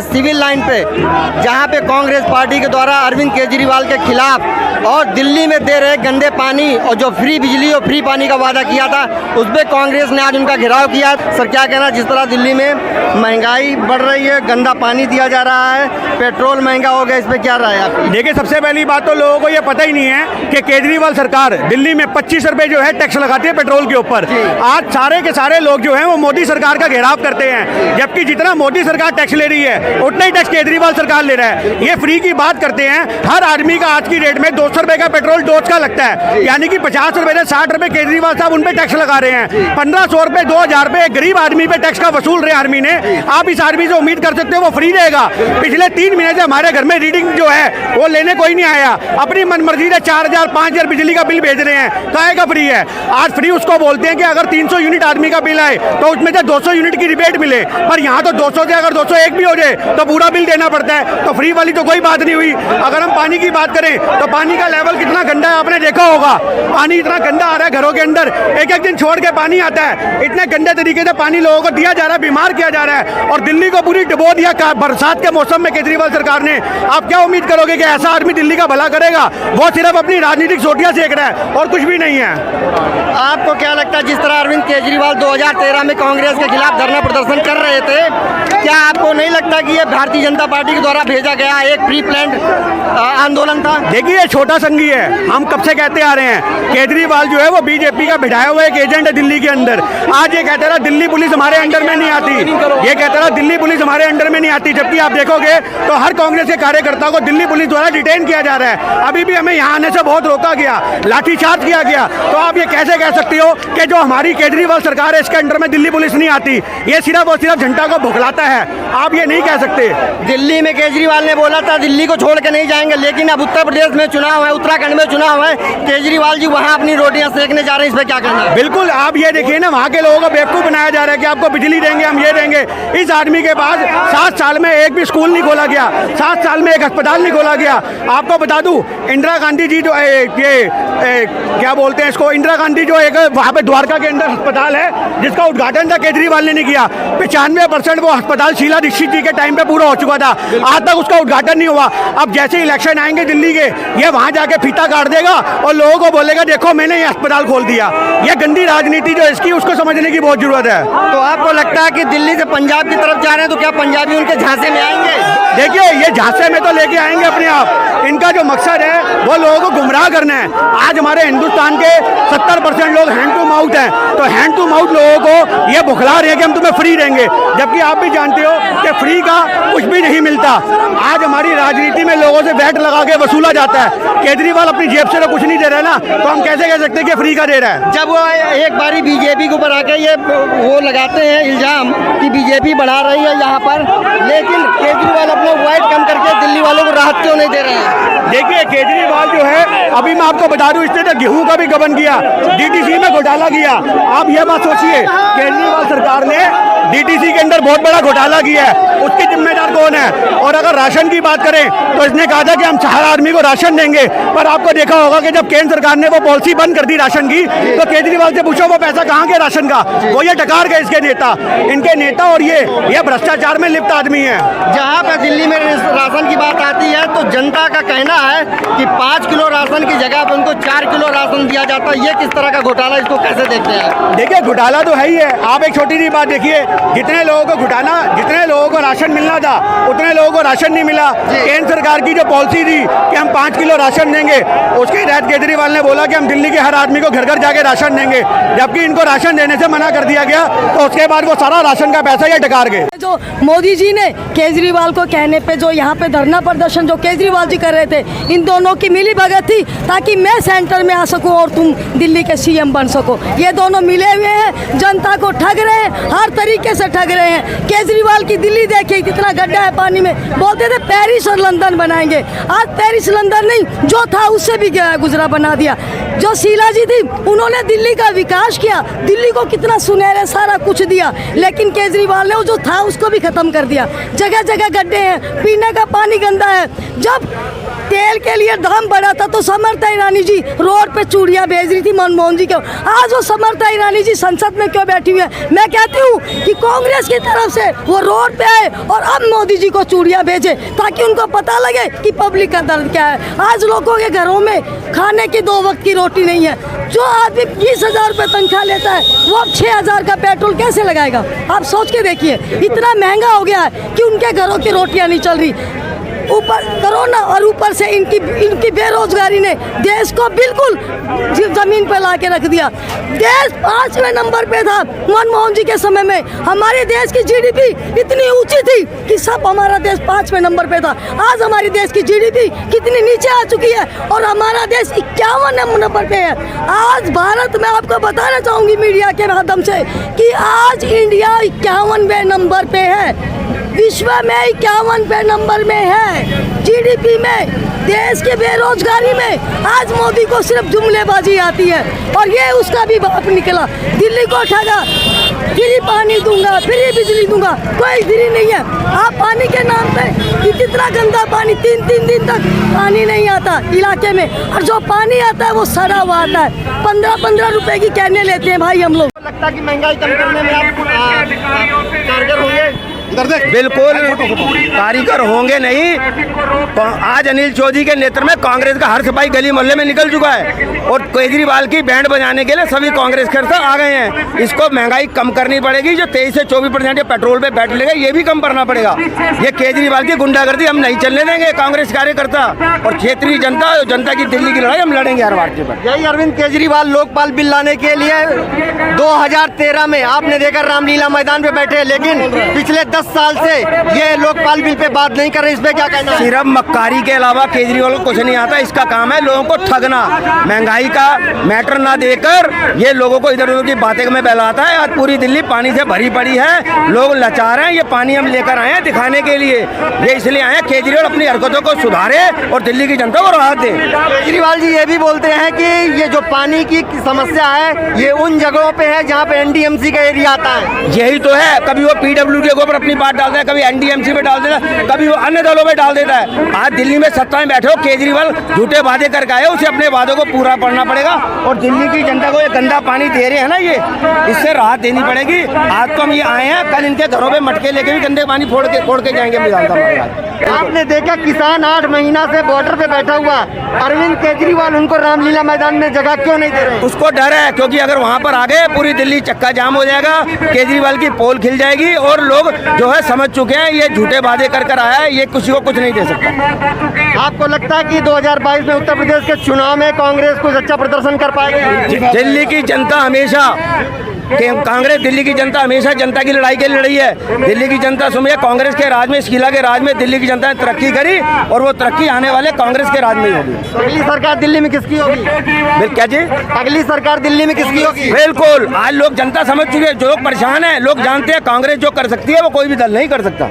Civil line पे, जहां पे कांग्रेस पार्टी के द्वारा अरविंद केजरीवाल के खिलाफ और दिल्ली में दे रहे गंदे पानी और जो फ्री बिजली और फ्री पानी का वादा किया था उस पर कांग्रेस ने आज उनका घेराव किया। सर क्या कहना, जिस तरह दिल्ली में महंगाई बढ़ रही है, गंदा पानी दिया जा रहा है, पेट्रोल महंगा हो गया, इस पर क्या राय है आपकी? देखिए, सबसे पहली बात तो लोगों को ये पता ही नहीं है कि केजरीवाल सरकार दिल्ली में 25 रुपए जो है टैक्स लगाती है पेट्रोल के ऊपर। आज सारे के सारे लोग जो हैं वो मोदी सरकार का घेराव करते हैं, जबकि जितना मोदी सरकार टैक्स ले रही है उतना ही टैक्स केजरीवाल सरकार ले रहा है। ये फ्री की बात करते हैं। हर आदमी का आज की रेट में 200 रुपए का पेट्रोल डोज का लगता है, यानी कि 50 रुपए से 60 रुपए केजरीवाल साहब उन पे टैक्स लगा रहे हैं। 1500 रुपए 2000 रुपए गरीब आदमी पे टैक्स का वसूल रहे आर्मी ने। आप इस आदमी से उम्मीद कर सकते हो वो फ्री रहेगा? पिछले 3 महीने से हमारे घर में रीडिंग जो है वो लेने कोई नहीं आया। अपनी मनमर्जी से 4000 5000 बिजली का बिल भेज रहे हैं। काहे का फ्री है? आज फ्री उसको बोलते हैं कि अगर 300 यूनिट आदमी का बिल आए तो उसमें से 200 यूनिट की रिबेट मिले, पर यहाँ तो 200 से अगर 201 भी हो जाए तो पूरा बिल देना पड़ता है। तो फ्री वाली तो कोई बात नहीं हुई। अगर हम पानी की बात करें तो पानी का लेवल कितना गंदा है आपने देखा होगा। पानी इतना गंदा आ रहा है घरों के अंदर, एक एक दिन छोड़ के पानी आता है। इतने गंदे तरीके से पानी लोगों को दिया जा रहा है, बीमार किया जा रहा है, और दिल्ली को पूरी डुबो दिया बरसात के मौसम में केजरीवाल सरकार ने। आप क्या उम्मीद करोगे कि ऐसा आदमी दिल्ली का भला करेगा? वो सिर्फ अपनी राजनीतिक सोटियां सेक रहा है और कुछ भी नहीं है। आपको क्या लगता है, जिस तरह अरविंद केजरीवाल 2013 में कांग्रेस के खिलाफ धरना प्रदर्शन कर रहे थे, क्या आपको नहीं लगता कि ये भारतीय जनता पार्टी के द्वारा भेजा गया एक प्री प्लान्ड आंदोलन था? देखिए, ये छोटा संघी है। हम कब से कहते आ रहे हैं केजरीवाल जो है वो बीजेपी का बिठाया हुआ एक एजेंट है दिल्ली के अंदर। आज ये कहते रहा दिल्ली पुलिस हमारे अंडर में नहीं आती, ये कहते रहा दिल्ली पुलिस हमारे अंडर में नहीं आती, जबकि आप देखोगे तो हर कांग्रेस के कार्यकर्ता को दिल्ली पुलिस द्वारा डिटेन किया जा रहा है। अभी भी हमें यहाँ आने से बहुत रोका गया, लाठीचार्ज किया गया। तो आप ये कैसे कह सकते हो कि जो हमारी केजरीवाल सरकार है इसके अंडर में दिल्ली पुलिस नहीं आती? ये सिर्फ और सिर्फ जनता को भुखलाता है। आप ये नहीं कह सकते। दिल्ली में केजरीवाल ने बोला था दिल्ली को छोड़ के नहीं जाएंगे, लेकिन अब उत्तर प्रदेश में चुनाव है, उत्तराखंड में चुनाव है, केजरीवाल जी वहाँ अपनी रोटियां सेकने जा रहे हैं, इस पर क्या कहना है? बिल्कुल, आप ये देखिए ना, वहाँ के लोगों को बेवकूफ़ बनाया जा रहा है कि आपको बिजली देंगे, हम ये देंगे। इस आदमी के पास 7 साल में एक भी स्कूल नहीं खोला गया, 7 साल में एक अस्पताल नहीं खोला गया। आपको बता दूं, इंदिरा गांधी जी जो क्या बोलते हैं इसको, इंदिरा गांधी जो एक वहाँ पे द्वारका के अंदर अस्पताल है जिसका उद्घाटन था केजरीवाल ने नहीं किया। 95% वो अस्पताल शीला दीक्षित जी के टाइम पे पूरा हो चुका था, आज तक उसका उद्घाटन नहीं हुआ। अब जैसे इलेक्शन आएंगे दिल्ली के, ये वहाँ जाके फीता काट देगा और लोगों को बोलेगा देखो मैंने ये अस्पताल खोल दिया। ये गंदी राजनीति जो इसकी, उसको समझने की बहुत जरूरत है। तो आपको लगता है कि दिल्ली से पंजाब की तरफ जा रहे हैं, तो क्या पंजाबी उनके झांसे में आएंगे? देखिए, ये झांसे में तो लेके आएंगे अपने आप। इनका जो मकसद है वो लोगों को गुमराह करना है। आज हमारे हिंदुस्तान के 70% लोग हैंड टू माउथ हैं, तो हैंड टू माउथ लोगों को ये बुखला रहे हैं कि हम तुम्हें फ्री देंगे, जबकि आप भी जानते हो कि फ्री का कुछ भी नहीं मिलता। आज हमारी राजनीति में लोगों से वैट लगा के वसूला जाता है। केजरीवाल अपनी जेब से तो कुछ नहीं दे रहा है ना, तो हम कैसे कह सकते हैं कि फ्री का दे रहा है? जब वो एक बारी बीजेपी के ऊपर आके ये वो लगाते हैं इल्जाम कि बीजेपी बढ़ा रही है यहाँ पर, लेकिन केजरीवाल अपना वाइट कम करके दिल्ली वालों को राहत क्यों नहीं दे रहे हैं? देखिए, केजरीवाल जो है, अभी मैं आपको बता दूं, इसने तो गेहूं का भी गबन किया, डीटीसी में घोटाला किया। आप ये बात सोचिए, केजरीवाल सरकार ने डीटीसी के अंदर बहुत बड़ा घोटाला किया है, उसके जिम्मेदार कौन है? और अगर राशन की बात करें तो इसने कहा था कि हम हर आदमी को राशन देंगे, पर आपको देखा होगा कि जब केंद्र सरकार ने वो पॉलिसी बंद कर दी राशन की, तो केजरीवाल से पूछो वो पैसा कहाँ गया राशन का? वो ये टकार गए इसके नेता, इनके नेता, और ये भ्रष्टाचार में लिप्त आदमी है। जहाँ पर दिल्ली में राशन की बात आती है तो जनता का कहना है कि 5 किलो राशन की जगह पर उनको 4 किलो राशन दिया जाता है। ये किस तरह का घोटाला, इसको कैसे देखते हैं? देखिए, घोटाला तो है ही है। आप एक छोटी सी बात देखिए, जितने लोगों को घोटाला, जितने लोगों को राशन मिलना था उतने लोगों को राशन नहीं मिला। केंद्र सरकार की जो पॉलिसी थी कि हम 5 किलो राशन देंगे, उसके तहत केजरीवाल ने बोला कि हम दिल्ली के हर आदमी को घर घर जाके राशन देंगे, जबकि इनको राशन देने से मना कर दिया गया। तो उसके बाद वो सारा राशन का पैसा ये टकार गए। जो मोदी जी ने केजरीवाल को कहने पे जो यहाँ पे धरना प्रदर्शन जो केजरीवाल जी कर रहे थे, इन दोनों की मिली भगत थी ताकि मैं सेंटर में आ सकूं और तुम दिल्ली के सीएम बन सको। ये दोनों मिले हुए हैं, जनता को ठग रहे हैं, हर तरीके से ठग रहे हैं। केजरीवाल की दिल्ली देखिए कितना गड्ढा है पानी में, बोलते थे पेरिस और लंदन बनाएंगे, आज पेरिस लंदन नहीं, जो था उससे भी गुजरा बना दिया। जो शीला जी थी उन्होंने दिल्ली का विकास किया, दिल्ली को कितना सुनहरे सारा कुछ दिया, लेकिन केजरीवाल ने जो था उसको भी खत्म कर दिया। जगह जगह गड्ढे हैं, पीने का पानी गंदा है। जब तेल के लिए दाम बढ़ा था तो समर्था ईरानी जी रोड पे चूड़ियां भेज रही थी मनमोहन जी को। आज वो समर्था ईरानी जी संसद में क्यों बैठी हुई है? मैं कहती हूँ कि कांग्रेस की तरफ से वो रोड पे आए और अब मोदी जी को चूड़ियां भेजे ताकि उनको पता लगे कि पब्लिक का दर्द क्या है। आज लोगों के घरों में खाने की 2 वक्त की रोटी नहीं है। जो आदमी 20,000 रुपये तनख्वाह लेता है वो अब 6,000 का पेट्रोल कैसे लगाएगा? आप सोच के देखिए, इतना महंगा हो गया है कि उनके घरों की रोटियां नहीं चल रही। ऊपर कोरोना और ऊपर से इनकी बेरोजगारी ने देश को बिल्कुल जमीन पर ला के रख दिया। देश 5वें नंबर पे था मनमोहन जी के समय में। हमारे देश की जीडीपी इतनी ऊंची थी कि सब हमारा देश 5वें नंबर पे था। आज हमारे देश की जीडीपी कितनी नीचे आ चुकी है और हमारा देश 51 नंबर पे है। आज भारत में आपको बताना चाहूंगी मीडिया के माध्यम से कि आज इंडिया 51वें नंबर पे है, विश्व में 51वें नंबर में है। जीडीपी में, देश की बेरोजगारी में आज मोदी को सिर्फ जुमलेबाजी आती है और ये उसका भी बाप निकला। दिल्ली को ठगा, फ्री पानी दूंगा, फ्री बिजली दूंगा, कोई फ्री नहीं है। आप पानी के नाम पे कितना गंदा पानी, 3-3 दिन तक पानी नहीं आता इलाके में, और जो पानी आता है वो सड़ा हुआ आता है। 15-15 रुपए की कैने लेते हैं भाई हम लोग। लगता है कि महंगाई कम करने में आप कारगर होंगे? बिल्कुल कारीगर होंगे नहीं। आज अनिल चौधरी के नेतृत्व में कांग्रेस का हर सिपाही गली मोहल्ले में निकल चुका है और केजरीवाल की बैंड बजाने के लिए सभी कांग्रेस के आ गए हैं। इसको महंगाई कम करनी पड़ेगी। जो 23 से 24% पेट्रोल पे बैठ लेगा ये भी कम करना पड़ेगा। ये केजरीवाल की गुंडागर्दी हम नहीं चलने देंगे। कांग्रेस कार्यकर्ता और क्षेत्रीय जनता, जनता की दिल्ली की लड़ाई हम लड़ेंगे हर भारतीय पर। यही अरविंद केजरीवाल लोकपाल बिल लाने के लिए 2013 में आपने देखा रामलीला मैदान पे बैठे, लेकिन पिछले 10 साल से ये लोकपाल बिल पे बात नहीं कर रहे। इस पे क्या कहना है? सिर्फ मक्कारी के अलावा केजरीवाल को कुछ नहीं आता। इसका काम है लोगों को ठगना, महंगाई का मैटर ना देकर ये लोगों को इधर उधर की बातें में बहलाता है। आज पूरी दिल्ली पानी से भरी पड़ी है, लोग लाचार हैं। ये पानी हम लेकर आए हैं दिखाने के लिए। ये इसलिए आए केजरीवाल अपनी हरकतों को सुधारे और दिल्ली की जनता को राहत दे। केजरीवाल जी ये भी बोलते हैं कि ये जो पानी की समस्या है ये उन जगहों पे है जहाँ पे एनडीएमसी का एरिया आता है। यही तो है, कभी वो पीडब्ल्यूडी के ऊपर अपनी बात डालता है, कभी एनडीएमसी पे डाल देता है, कभी वो अन्य दलों पे डाल देता है। आज दिल्ली में सत्ता में बैठे हो केजरीवाल, झूठे वादे करके आए, उसे अपने वादों को पूरा करना पड़ेगा। और दिल्ली की जनता को ये गंदा पानी दे रहे हैं ना, ये इससे राहत देनी पड़ेगी। आज तो हम ये आए हैं, कल इनके घरों पे मटके लेके भी गंदे पानी फोड़ के जाएंगे। आपने देखा किसान 8 महीना से बॉर्डर पे बैठा हुआ, अरविंद केजरीवाल उनको रामलीला मैदान में जगह क्यों नहीं दे रहे? उसको डर है, क्योंकि अगर वहाँ पर आ गए पूरी दिल्ली चक्का जाम हो जाएगा, केजरीवाल की पोल खिल जाएगी और लोग जो है समझ चुके हैं ये झूठे वादे कर आया है, ये किसी को कुछ नहीं दे सकता। आपको लगता है कि 2022 में उत्तर प्रदेश के चुनाव में कांग्रेस कुछ अच्छा प्रदर्शन कर पाएगी? दिल्ली की जनता हमेशा कांग्रेस, दिल्ली की जनता हमेशा जनता की लड़ाई के लिए लड़ी है। दिल्ली की जनता सुनिए, कांग्रेस के राज में, शीला के राज में दिल्ली की जनता ने तरक्की करी और वो तरक्की आने वाले कांग्रेस के राज में ही होगी। अगली सरकार दिल्ली में किसकी होगी? क्या जी? अगली सरकार दिल्ली में किसकी होगी? बिल्कुल, आज लोग जनता समझ चुके हैं, जो लोग परेशान है, लोग जानते हैं कांग्रेस जो कर सकती है वो कोई भी दल नहीं कर सकता।